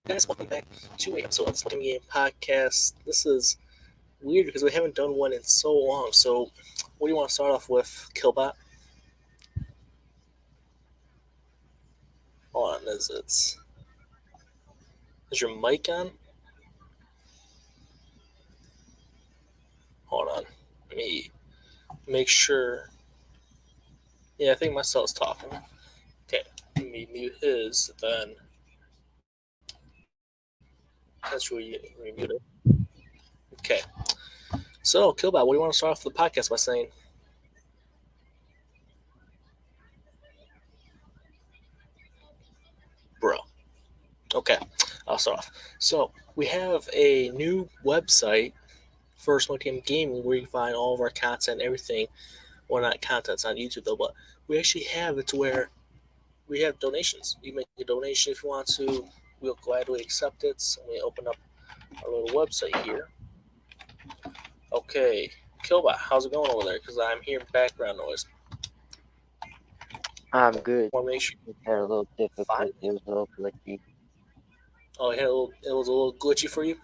Guys, welcome back to a episode of the SmokedHam Game Podcast. This is weird because we haven't done one in so long. So, what do you want to start off with, Killbot? Hold on, is your mic on? Hold on, let me make sure. Yeah, I think my cell's talking. Okay, let me mute his. Then that's remute it. Okay, so Killbot, what do you want to start off the podcast by saying? Bro. Okay, I'll start off. So we have a new website for SmokedHam Gaming where you can find all of our content, everything. Well, not content, it's on YouTube though, but we actually have it to where we have donations. You make a donation if you want to. We'll gladly accept it. So we open up our little website here. Okay, Killbot, how's it going over there? Because I'm hearing background noise. I'm good. Want to make sure. It had a little difficult. Fine. It was a little glitchy. Oh, it was a little glitchy for you.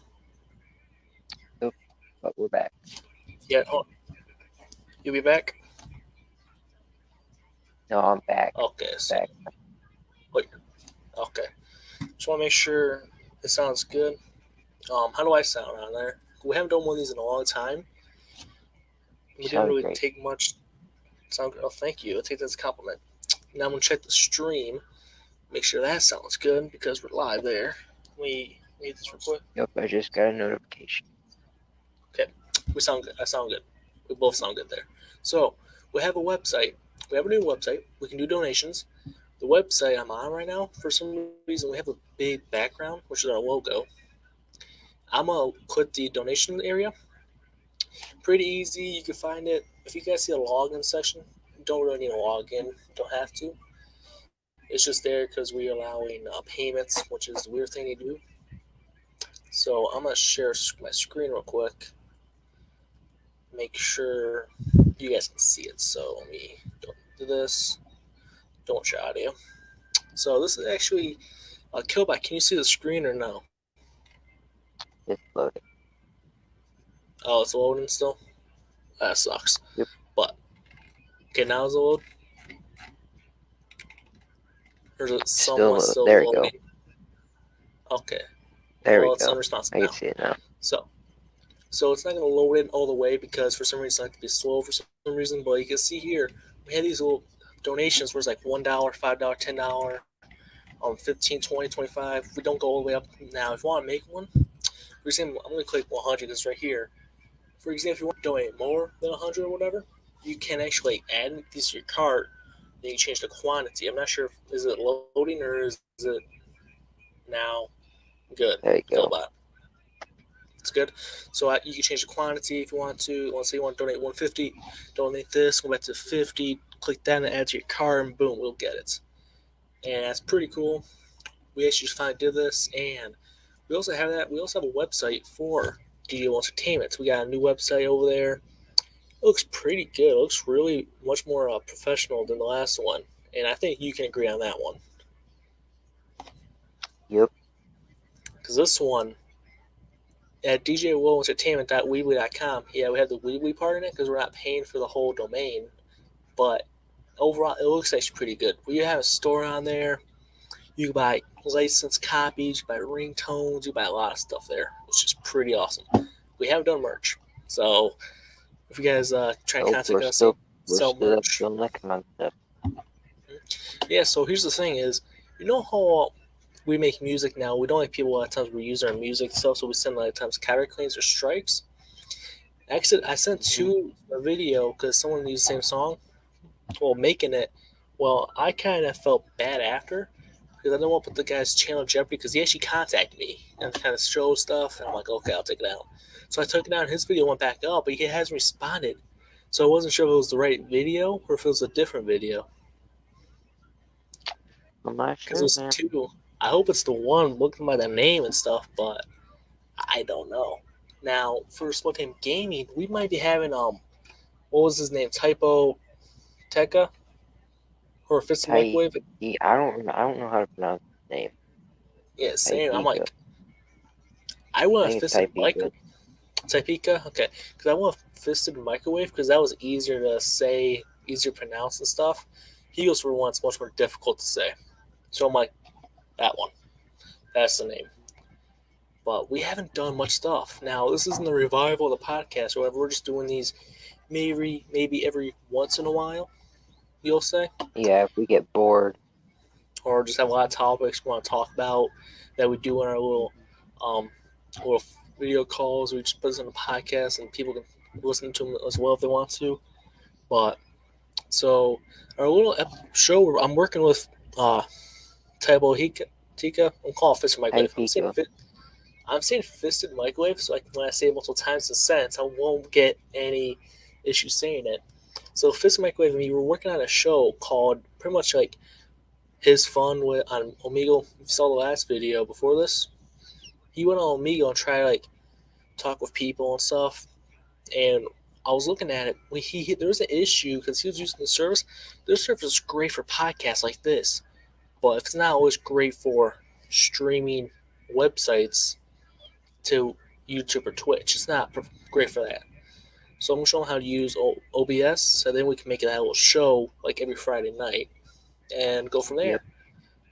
Nope, but we're back. Yeah. Oh, you'll be back. No, I'm back. Okay. So, Back. wait. Okay. Just want to make sure it sounds good. How do I sound on there? We haven't done one of these in a long time. We didn't really Great. take much. Sound. Oh, thank you. I'll take that as a compliment. Now I'm gonna check the stream, make sure that sounds good because we're live there. We need this real quick. Yep, I just got a notification. Okay, we sound good. I sound good. We both sound good there. So we have a website. We have a new website. We can do donations. The website I'm on right now, for some reason, we have a big background, which is our logo. I'm gonna put the donation area. Pretty easy. You can find it. If you guys see a login section, you don't really need a login. Don't have to. It's just there because we're allowing payments, which is the weird thing to do. So I'm gonna share my screen real quick. Make sure you guys can see it. So let me do this. Don't show audio. So this is actually Killback. Can you see the screen or no? It's loading. Oh, it's loading still. That sucks. Yep. But okay, now it's load. Or is it somewhat still there loading? we go. Okay. There we It's go. unresponsive I now. can see it now. So it's not going to load in all the way because for some reason it to be slow for some reason. But you can see here we had these little donations where it's like $1, $5, $10, 15, 20, 25. We don't go all the way up now. If you want to make one, for example, I'm going to click 100. This right here. For example, if you want to donate more than 100 or whatever, you can actually add these to your cart. Then you change the quantity. I'm not sure if is it loading or is it now good. There you go. Killbot. It's good. So you can change the quantity if you want to. Let's say you want to donate 150, donate this, go back to 50, click that and add to your cart, and boom, we'll get it. And that's pretty cool. We actually just finally did this, and we also have that. We also have a website for DJ Entertainment. We got a new website over there. It looks pretty good. It looks really much more professional than the last one, and I think you can agree on that one. Yep. Because this one at djwillentertainment.weebly.com, yeah, we have the Weebly part in it because we're not paying for the whole domain, but overall, it looks actually pretty good. We have a store on there. You can buy licensed copies, you can buy ringtones, you can buy a lot of stuff there, which is pretty awesome. We haven't done merch, so if you guys try and contact us, sell merch. Still that concept. Yeah, so here's the thing is, you know how we make music now, we don't like people a lot of times we use our music stuff, so we send a lot of times counterclaims or strikes. Actually, I sent two a video because someone used the same song. Well, making it, well, I kind of felt bad after because I didn't want to put the guy's channel in jeopardy because he actually contacted me and kind of showed stuff, and I'm like, okay, I'll take it out. So I took it out, and his video went back up, but he hasn't responded. So I wasn't sure if it was the right video or if it was a different video. I'm not sure, because it was two. I hope it's the one looking by the name and stuff, but I don't know. Now for SmokedHam Gaming, we might be having what was his name? Typo Teka or Fitz Microwave? I don't know how to pronounce his name. Yeah, same. I'm Typeka. like, I want I a think it's fisted mic. Typeka. Typeka, okay, because I want a fisted microwave because that was easier to say, easier to pronounce and stuff. He goes for one, it's much more difficult to say. So I'm like, that one. That's the name. But we haven't done much stuff. Now, this isn't the revival of the podcast or whatever. We're just doing these maybe every once in a while, you'll say. Yeah, if we get bored. Or just have a lot of topics we want to talk about that we do in our um, little video calls. We just put this on a podcast and people can listen to them as well if they want to. But so our little show, I'm working with uh, Taibo Tika. I'm calling it Fisted Microwave. Typeka. I'm saying fisted microwave, so when I say it multiple times in a sentence, I won't get any issues saying it. So fisted microwave, and we were working on a show called pretty much like his fun with on Omegle. If you saw the last video before this, he went on Omegle and tried to like talk with people and stuff. And I was looking at it. There was an issue because he was using the service. Their service is great for podcasts like this, but it's not always great for streaming websites to YouTube or Twitch. It's not great for that. So I'm gonna show them how to use OBS, so then we can make it a little show like every Friday night and go from Yep. there.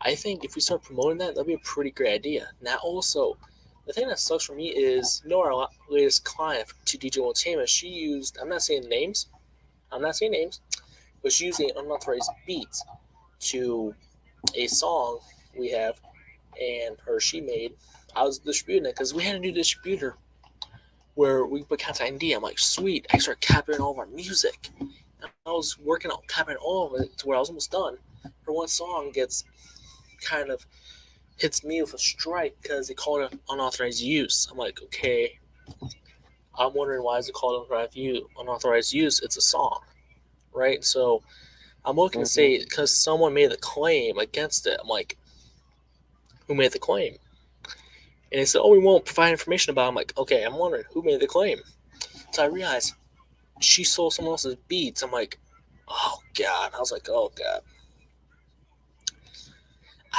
I think if we start promoting that, that'd be a pretty great idea. Now, also, the thing that sucks for me is, our latest client to DJ Entertainment, she used, I'm not saying names, but she used an unauthorized beat to a song we have, and she made. I was distributing it because we had a new distributor where we put contact ID. I'm like, sweet, I start copying all of our music. And I was working on copying all of it to where I was almost done. Her one song gets kind of hits me with a strike because they called it unauthorized use. I'm like, okay, I'm wondering why is it called unauthorized use? It's a song, right? So I'm looking to Mhm. say because someone made a claim against it. I'm like, who made the claim? And they said, oh, we won't provide information about it. I'm like, okay, I'm wondering who made the claim. So I realized she stole someone else's beats. I'm like, oh god. I was like, oh god.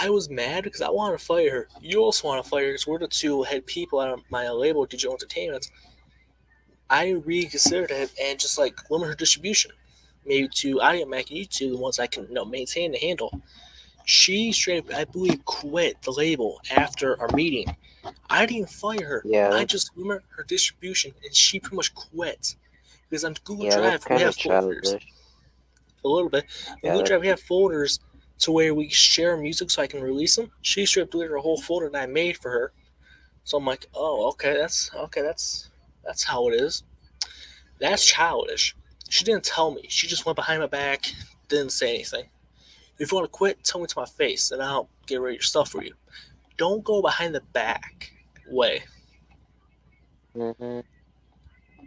I was mad because I want to fire her. You also want to fire her because we're the two head people at my label, Digital Entertainment. I reconsidered it and just like limit her distribution, maybe to Audio Mac and YouTube, the ones I can maintain and handle. She straight, I believe, quit the label after our meeting. I didn't fire her. Yeah, I just limit her distribution, and she pretty much quit because on Google that's Drive we kind have of folders. childish. A little bit. On Yeah, Google that's Drive we have folders to where we share music so I can release them. She straight up deleted a whole folder that I made for her. So I'm like, oh, okay, that's how it is. That's childish. She didn't tell me. She just went behind my back, didn't say anything. If you want to quit, tell me to my face, and I'll get rid of your stuff for you. Don't go behind the back way. mhm.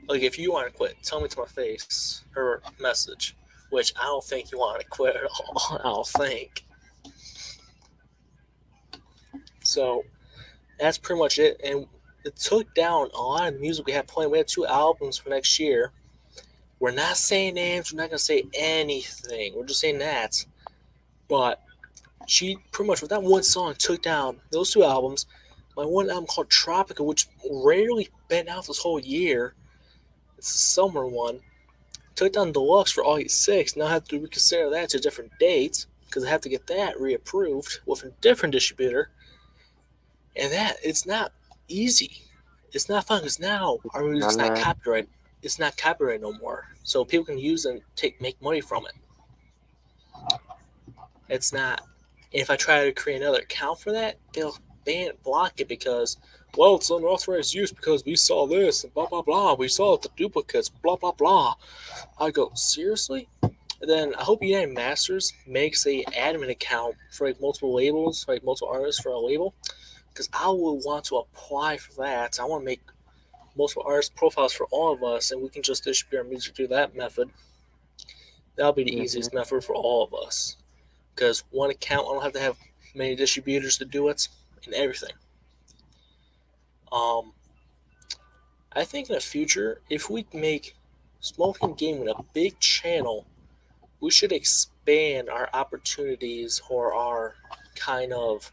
Like, if you want to quit, tell me to my face her message, which I don't think you want to quit at all. I don't think. So, that's pretty much it. And it took down a lot of music we had playing. We had 2 albums for next year. We're not saying names. We're not going to say anything. We're just saying that. But she pretty much with that one song took down those 2 albums. My one album called Tropica, which rarely been out this whole year. It's a summer one. Took down Deluxe for August 6th. Now I have to reconsider that to a different date because I have to get that reapproved with a different distributor. And that it's not easy. It's not fun because now our music's not Not. copyright. It's not copyright no more, so people can use and make money from it. It's not. If I try to create another account for that, they'll block it because, well, it's unauthorized use because we saw this and blah blah blah. We saw the duplicates, blah blah blah. I go, seriously? And then I hope United Masters makes a admin account for like multiple labels, like multiple artists for a label, because I will want to apply for that. I want to make multiple artist profiles for all of us, and we can just distribute our music through that method. That'll be the Mhm. easiest method for all of us because one account, I don't have to have many distributors to do it and everything. Um, I think in the future, if we make Smoking Gaming a big channel, we should expand our opportunities or our kind of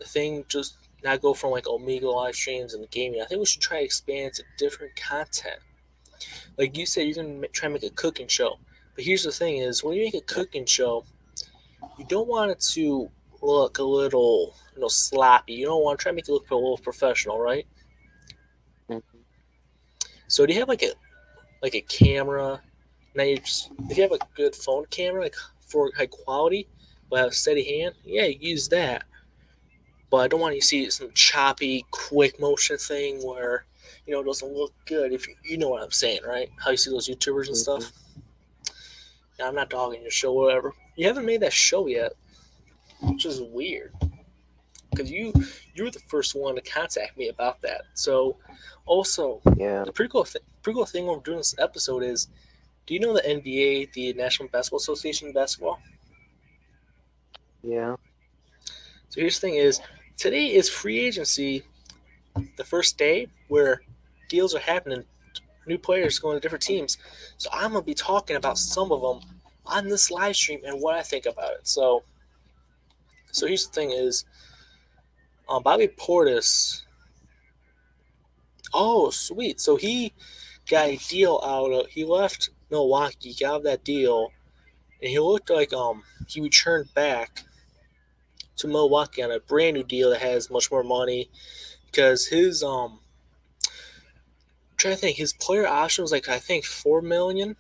thing just not go from like Omega live streams and gaming. I think we should try to expand to different content. Like you said, you're gonna try to make a cooking show. But here's the thing: is when you make a cooking show, you don't want it to look a little, sloppy. You don't want to try to make it look a little professional, right? Mm-hmm. So do you have like a camera? Now you just if you have a good phone camera, like for high quality, but have a steady hand, yeah, you use that. But I don't want you to see some choppy, quick motion thing where it doesn't look good. If you know what I'm saying, right? How you see those YouTubers and Mm-hmm. stuff. Now, I'm not dogging your show, or whatever. You haven't made that show yet, which is weird because you were the first one to contact me about that. So, also, Yeah. the pretty cool thing we're doing this episode is, do you know the NBA, the National Basketball Association basketball? Yeah. So here's the thing: is today is free agency, the first day where deals are happening, new players going to different teams. So I'm gonna be talking about some of them on this live stream and what I think about it. So here's the thing: is Bobby Portis. Oh, sweet. So he got a deal out of. He left Milwaukee, got out of that deal, and he looked like he returned back to Milwaukee on a brand new deal that has much more money because his I'm trying to think, his player option was like I think 4 million.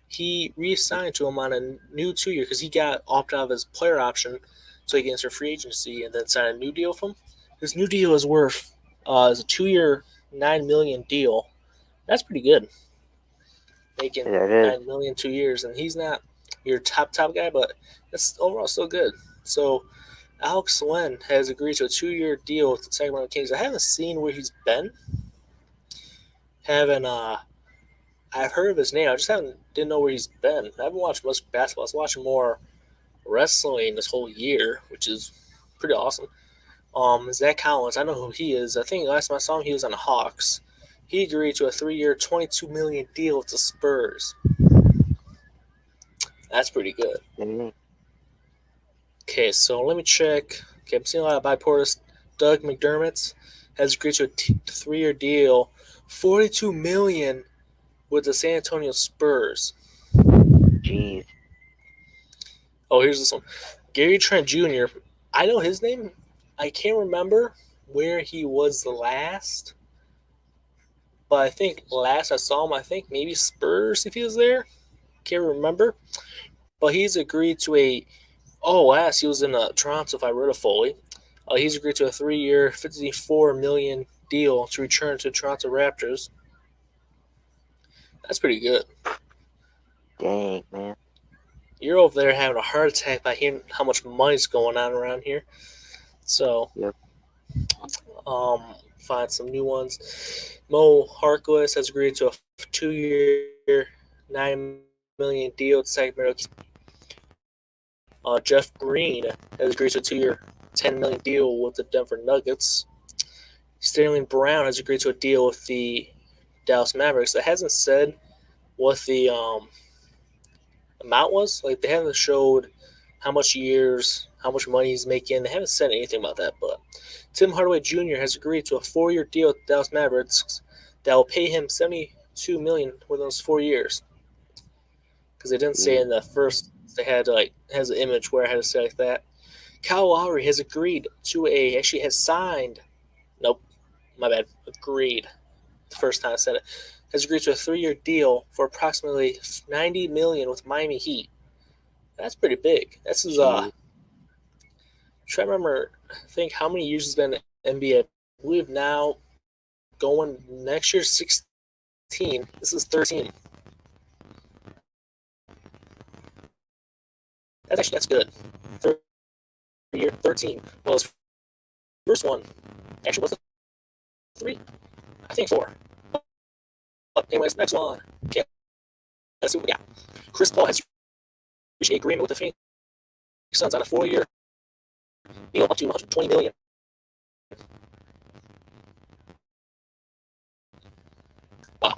He re-signed to him on a new 2 year because he got opted out of his player option, so he can enter free agency and then sign a new deal with him. His new deal is worth is a 2 year 9 million deal. That's pretty good, making That is. 9 million 2 years, and he's not your top guy, but that's overall still good. So Alex Len has agreed to a 2 year deal with the Sacramento Kings. I haven't seen where he's been. Haven't I've heard of his name. I just haven't didn't know where he's been. I haven't watched much basketball. I was watching more wrestling this whole year, which is pretty awesome. Zach Collins, I know who he is. I think last time I saw him, he was on the Hawks. He agreed to a 3 year, 22 million deal with the Spurs. That's pretty good. Dang. Okay, so let me check. Okay, I'm seeing a lot of Portis. Doug McDermott has agreed to a 3 year deal, 42 million with the San Antonio Spurs. Jeez. Oh, here's this one. Gary Trent Jr. I know his name. I can't remember where he was the last, but I think last I saw him, I think maybe Spurs if he was there. Can't remember. But he's agreed to a. Oh, last he was in Toronto. If I read it fully, he's agreed to a 3 year, 54 million deal to return to Toronto Raptors. That's pretty good. Dang, man. You're over there having a heart attack by hearing how much money's going on around here. So, Yep. find some new ones. Mo Harkless has agreed to a 2 year, 9 million deal with Sacramento. Jeff Green has agreed to a 2 year, 10 million deal with the Denver Nuggets. Sterling Brown has agreed to a deal with the Dallas Mavericks. It hasn't said what the amount was. Like they haven't showed how much years, how much money he's making. They haven't said anything about that. But Tim Hardaway Jr. has agreed to a 4 year deal with Dallas Mavericks that will pay him 72 million within those 4 years. Because they didn't say Jeez. in the first they had has an image where I had to say like that. Kyle Lowry has agreed to a actually has signed. Nope, my bad. Agreed. The first time I said it has agreed to a 3 year deal for approximately 90 million with Miami Heat. That's pretty big. This is Jeez. try to remember think how many years he's been in the NBA. I believe now going next year 16. This is 13. That's good. 3 year 13. Well, his first one actually was 3. I think 4. But anyways, next one. Okay, let's see what we got. Chris Paul has reached an agreement with the Phoenix Suns on a 4 year deal up to 120 million. Wow.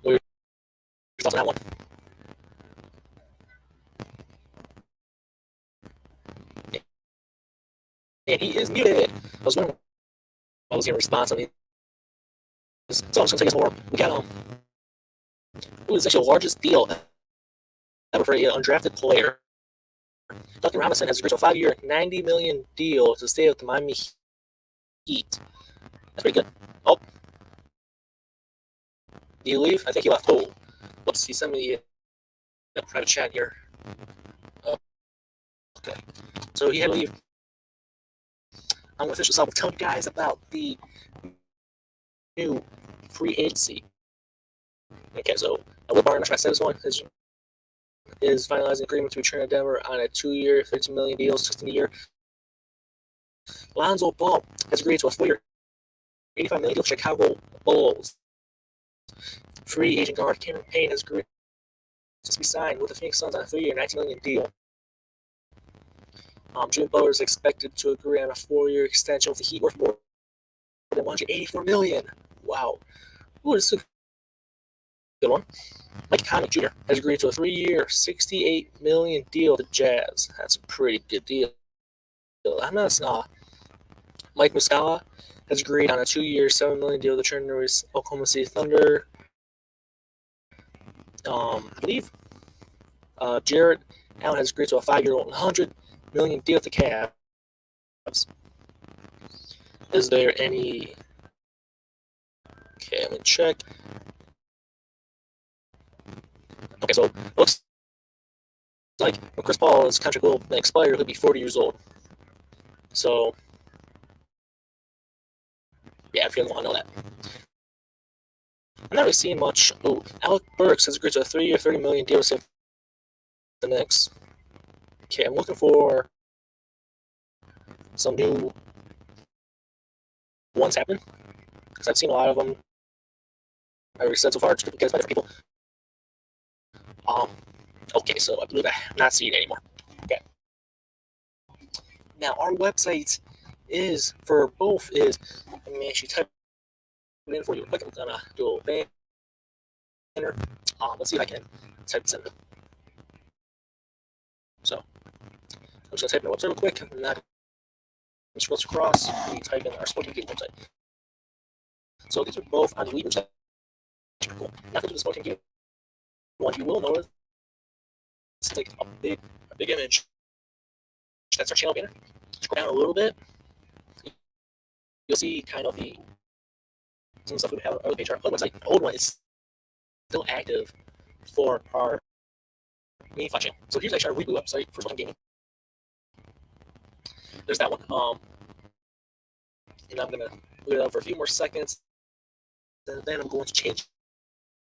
What are your thoughts on that one? and he is muted. I was wondering what was your response on these. So I'm just gonna take us more. We got ooh, it's actually the largest deal ever for an undrafted player. Duncan Robinson has agreed to a 5-year, $90 million deal to stay with the Miami Heat. That's pretty good. Oh, did he leave? I think he left. Oh, whoops, he sent me a private chat here. Oh, okay, so he had to leave. I'm gonna finish this off with telling you guys about the new free agency. Okay, so Will Barton, I said this one is finalizing agreement to return to Denver on a 2-year, $13 million deal, 16 a year. Lonzo Ball has agreed to a 4-year, $85 million deal with Chicago Bulls. Free agent guard Cameron Payne has agreed to be signed with the Phoenix Suns on a 3-year, $19 million deal. Jimmy Butler is expected to agree on a 4-year extension with the Heat worth more than $184 million. Wow. Ooh, this is a good one. Mike Conley Jr. has agreed to a 3-year, $68 million deal with the Jazz. That's a pretty good deal. I'm not Mike Muscala has agreed on a 2-year, $7 million deal with the Trailblazers Oklahoma City Thunder. I believe Jared Allen has agreed to a 5-year, $100 million deal with the Cavs. Is there any? Okay, let me check. Okay, so it looks like when Chris Paul's contract will expire, he'll be 40 years old. So, yeah, if you want to know that. I'm not really seeing much. Ooh, Alec Burks has agreed to a 3-year, $30 million deal with the Knicks. Okay, I'm looking for some new ones happen because I've seen a lot of them. I've already said so far, just because by different people. Um, okay, so I believe I'm not seeing it anymore. Okay. Now our website is for both is. Let me actually type it in for you. Quick, I'm gonna do a banner. Let's see if I can type this in. So I'm just gonna type in the website real quick, and that scrolls across. We type in our SmokedHam website. So these are both on the Elite website. Cool. Now to the SmokedHam one, you will notice it's like a big image. That's our channel banner. Scroll down a little bit. You'll see kind of some stuff we have on our other page. Our other website, the old one is still active for our main channel. So here's actually our reboot website for SmokedHam Gaming. There's that one. And I'm gonna leave it up for a few more seconds. And then I'm going to change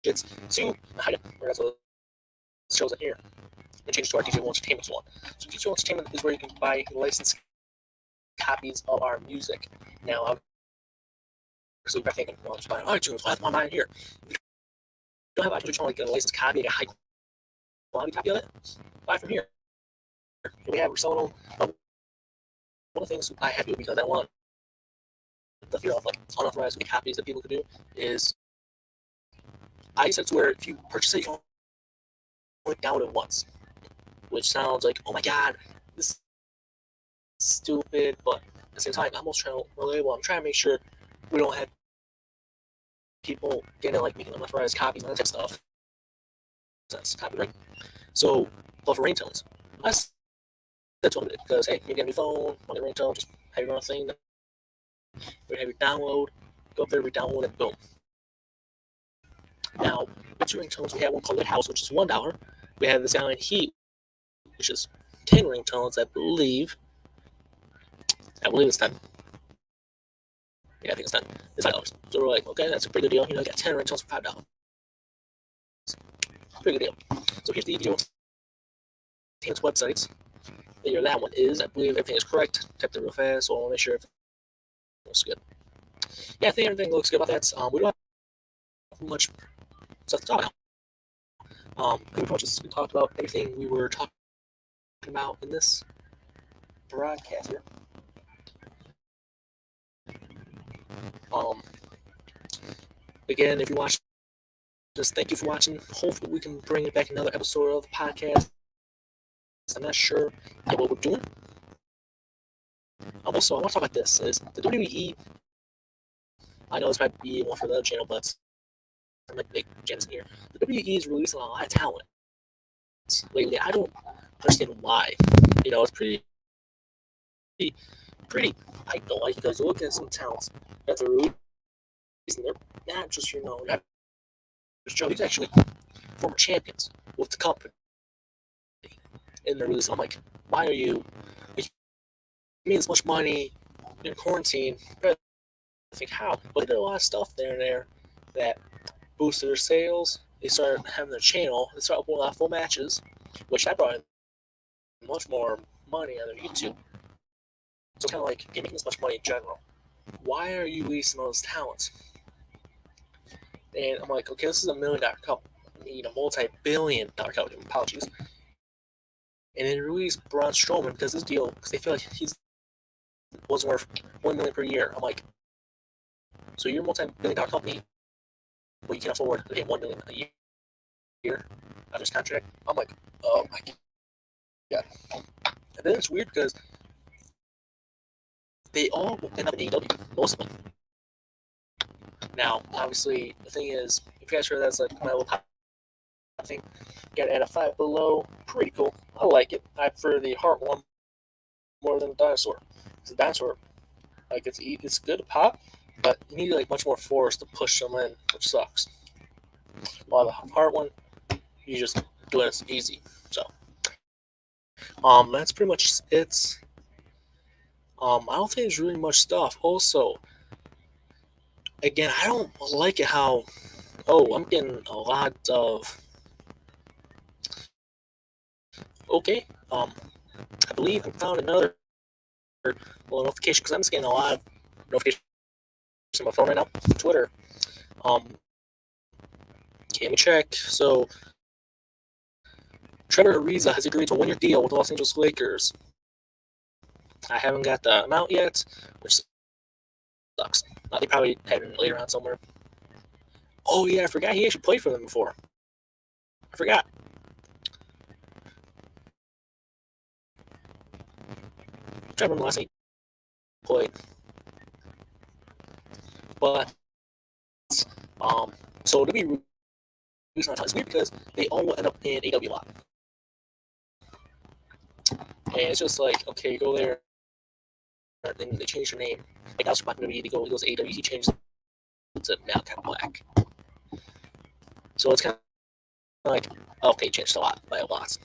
it to hide it. Where that's what it shows it here. And change it to our DJ Entertainment one. So DJ Entertainment is where you can buy licensed copies of our music. Now, obviously, you're thinking, well, just buy iTunes. Why am I here? If you don't have iTunes, you want to get a licensed copy, a high quality copy of it, buy from here. We have, we're selling them. One of the things I have to do because I want the fear of like unauthorized copies that people could do is I said to where if you purchase it, you can only download it once, which sounds like, oh my god, this is stupid, but at the same time, I'm almost trying to reliable. I'm trying to make sure we don't have people getting like making unauthorized copies and that type of stuff. That's copyright. So, but for ringtones, I said to them because hey, you get a new phone, want a ringtone, just have your own thing. You have your download, go up there, re-download it, boom. Now, with two ringtones, we have one called House, which is $1. We have the Sound Heat, which is 10 ringtones, I believe. It's 10. Yeah, I think it's 10. It's $5. So we're like, okay, that's a pretty good deal. You got 10 ringtones for $5. Pretty good deal. So here's the video. Team's websites. There, that one is. I believe everything is correct. Typed it real fast, so I want to make sure everything looks good. Yeah, I think everything looks good about that. We don't have much stuff to talk about. Pretty much we talked about everything we were talking about in this broadcast here. Again, if you watch this, thank you for watching. Hopefully, we can bring back another episode of the podcast. I'm not sure what we're doing. Also, I want to talk about this. Is the WWE? I know this might be one for the other channel, but I'm like big gems here. The WWE is releasing a lot of talent lately. I don't understand why. It's pretty. I don't like because you look at some talents that they're releasing. They're not just not just Joe. These actually former champions with the company, and they're releasing. I'm like, why are you? Making this much money in quarantine? I think how, but they did a lot of stuff there that boosted their sales. They started having their channel. They started putting a lot of full matches, which that brought in much more money on their YouTube. So kind of like you're making this much money in general. Why are you releasing all those talents? And I'm like, okay, this is $1 million company, multi-billion-dollar company. Apologies. And they release Braun Strowman because this deal, because they feel like he's wasn't worth $1 million per year. I'm like, so you're a multi-billion-dollar company, but you can't afford to pay $1 million a year on this contract. I'm like, oh my god. And then it's weird because they all end up in AEW, most of them. Now, obviously, the thing is, if you guys heard that's like my little pop thing, got to add a Five Below. Pretty cool. I like it. I prefer the Heart one more than the Dinosaur. Because the Dinosaur, like, it's good to pop, but you need like much more force to push them in, which sucks. While the Heart one, you just do it easy. So, that's pretty much it. I don't think there's really much stuff. Also, again, I don't like it how I'm getting a lot of okay. I believe I found another notification because I'm just getting a lot of notifications on my phone right now. Twitter. Um, let me check. So Trevor Ariza has agreed to a one-year deal with the Los Angeles Lakers. I haven't got the amount yet, which sucks. They probably had it later on somewhere. Oh yeah, I forgot he actually played for them before. I forgot. I'm trying to remember the last time he played. But so to be reason it's weird because they all end up in AW a lot, and it's just like okay, you go there, then they change your name. Like that's what WWE. He goes to AW, he changes it to Malachi Black. So it's kind of like okay, changed a lot by a lot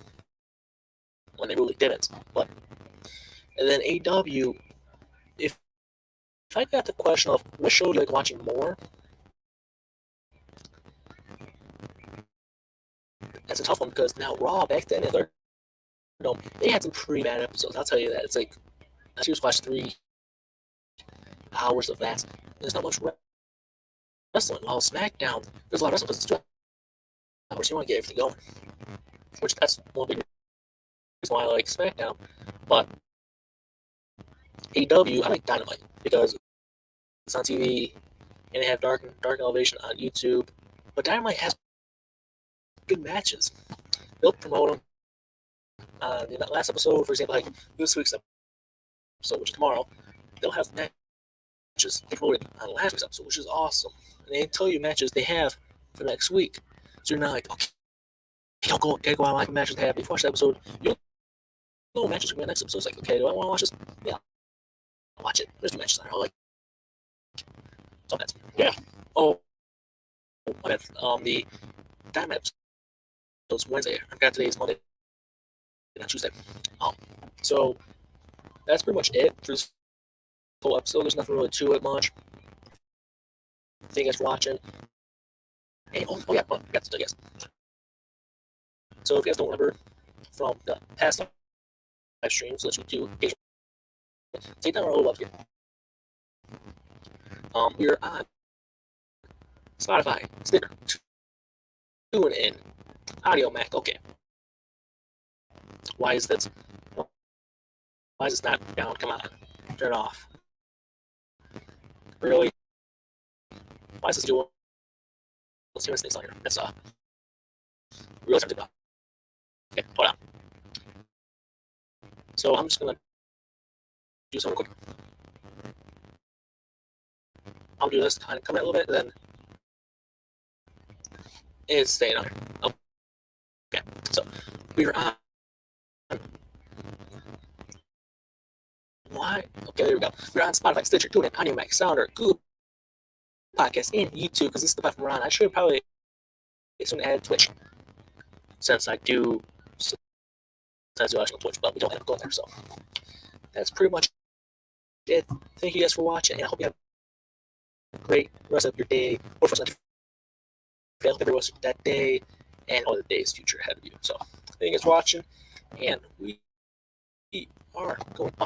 when they really didn't. But and then AW, if I got the question of what show do you like watching more, that's a tough one because now Raw back then in their they had some pretty bad episodes. I'll tell you that. It's like I just watched 3 hours of that. There's not much wrestling. While SmackDown, there's a lot of wrestling because it's 2 hours. You want to get everything going, which that's one big reason why I like SmackDown. But AW, I like Dynamite because it's on TV and they have Dark Elevation on YouTube. But Dynamite has good matches. They'll promote them. In that last episode, for example, like this week's episode, which is tomorrow, they'll have matches they promoted on last week's episode, which is awesome. And they tell you matches they have for next week. So you're not like, okay, you don't gotta go out and like matches they have. If you watch the episode, you don't know matches for the next episode. It's like, okay, do I want to watch this? Yeah, I'll watch it. There's 2 matches I like. So that's yeah. Oh, my bad. The Dynamite episode is Wednesday. I forgot today is Monday, not Tuesday. Um, so that's pretty much it for this whole episode. There's nothing really to it much. Thank you guys for watching. Hey, oh yeah, I got to guess. So if you guys don't remember from the past live streams, which we do take down our old love here. We're on Spotify, Stitcher, TuneIn, Audio Mac. Okay. Why is this? Why is this not down? Come on, turn it off. Really? Why is this doing? Let's see what's next on here. That's really something about. Okay, hold on. So I'm just gonna do something quick. I'll do this, kind of come out a little bit, then it's staying on. Okay, so we're on. Why? Okay, there we go. We're on Spotify, Stitcher, TuneIn, Audio Mac, Sounder, Google Podcast, and YouTube because this is the platform we're on. I should probably soon add Twitch since I do. Since I do watch on Twitch, but we don't end up going there. So that's pretty much it. Thank you guys for watching, and I hope you have a great rest of your day or for such. I hope everyone was that day and all the days future ahead of you. So thank you guys for watching, and we are going off.